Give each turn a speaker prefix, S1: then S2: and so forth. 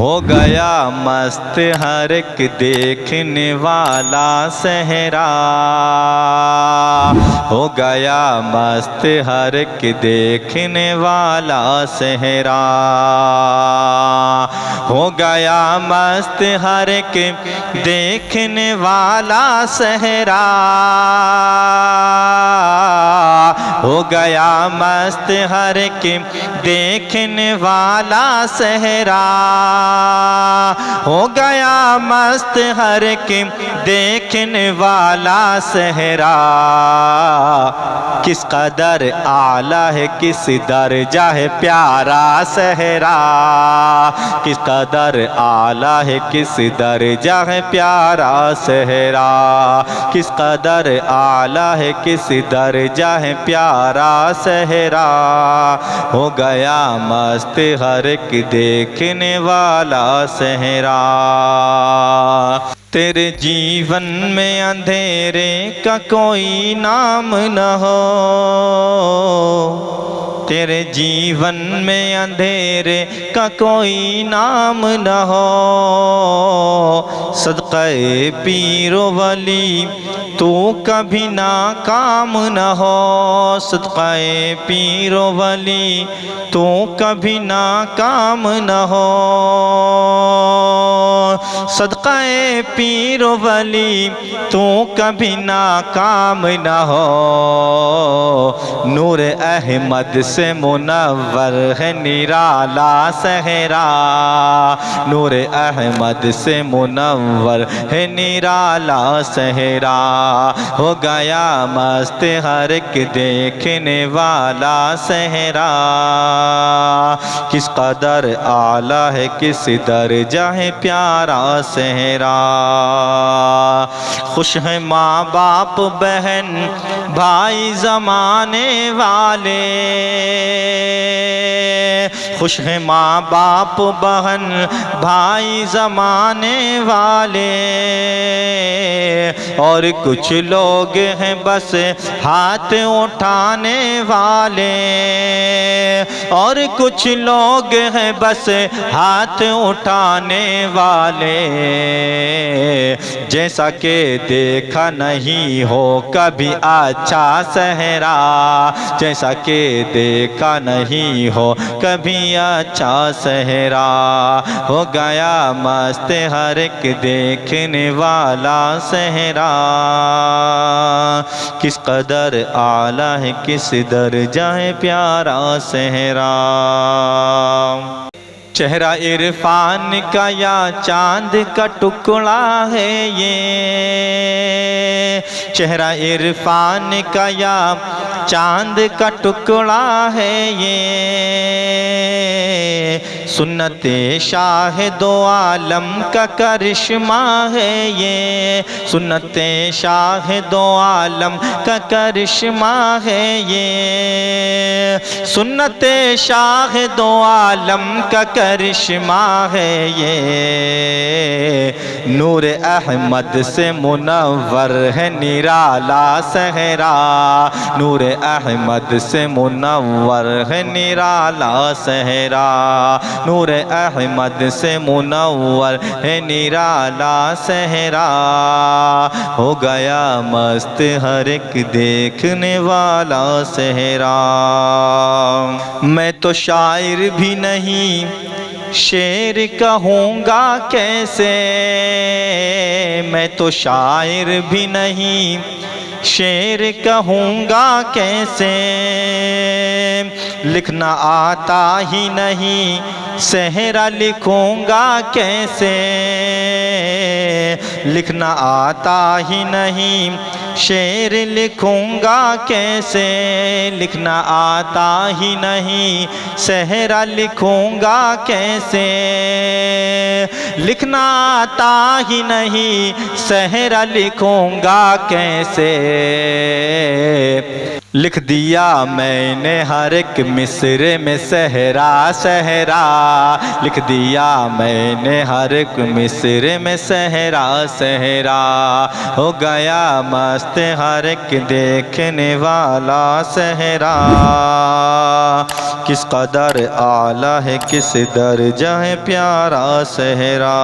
S1: हो गया मस्त हर एक देखने वाला सहरा, हो गया मस्त हर एक देखने वाला सहरा, हो गया मस्त हर एक देखने वाला सहरा, हो गया मस्त हर एक देखने वाला सहरा, हो गया मस्त हर एक देखने वाला सहरा। किस कदर आला है, किस दर्जा है प्यारा सहरा, किस कदर आला है, किस दर्जा है प्यारा सहरा, किस कदर आला है, किस दर्जा है प्यारा सहरा। हो गया मस्त हर एक देखने वाला सहरा। तेरे जीवन में अंधेरे का कोई नाम न हो, तेरे जीवन में अंधेरे का कोई नाम न हो, सदक़े पीरो वली तू कभी नाकाम न हो, सदक़े पीरो वली तू कभी नाकाम न हो, सदक़े पीरो वली तू कभी नाकाम न हो। नूर अहमद से मुनव्वर है निराला सहरा, नूर अहमद से मुनव्वर है निराला सहरा। हो गया मस्त हर एक देखने वाला सहरा, किस कदर आला है, किस दर्जा है प्यारा सहरा। खुश है माँ बाप बहन भाई ज़माने वाले, खुश है माँ बाप बहन भाई ज़माने वाले, और कुछ लोग हैं बस हाथ उठाने वाले, और कुछ लोग हैं बस हाथ उठाने वाले। जैसा कि देखा नहीं हो कभी अच्छा सहरा, जैसा कि देखा नहीं हो कभी अच्छा सहरा। हो गया मस्त हर एक देखने वाला सहरा, किस कदर आला है, किस दर्जा है प्यारा सहरा। चेहरा इरफान का या चांद का टुकड़ा है ये, चेहरा इरफान का या चांद का टुकड़ा है ये, सुन्नते शाह दो आलम का करिश्मा है ये, सुन्नते शाह दो आलम का करिश्मा है ये, सुन्नते शाह दो आलम का करिश्मा है ये। नूर अहमद से मुनव्वर है निराला सहरा, नूर अहमद से मुनव्वर है निराला सहरा, नूर अहमद से मुनव्वर है निराला सहरा। हो गया मस्त हर एक देखने वाला सहरा। मैं तो शायर भी नहीं शेर कहूँगा कैसे, मैं तो शायर भी नहीं शेर कहूँगा कैसे, लिखना आता ही नहीं सहरा लिखूँगा कैसे, लिखना आता ही नहीं शेर लिखूँगा कैसे, लिखना आता ही नहीं सहरा लिखूँगा कैसे, लिखना आता ही नहीं सहरा लिखूँगा कैसे। लिख दिया मैंने हर एक मिसरे में सहरा सहरा, लिख दिया मैंने हर एक मिसरे में सहरा सहरा। हो गया मस्त हर एक देखने वाला सहरा, किस कदर आला है किस दर्जा है प्यारा सहरा।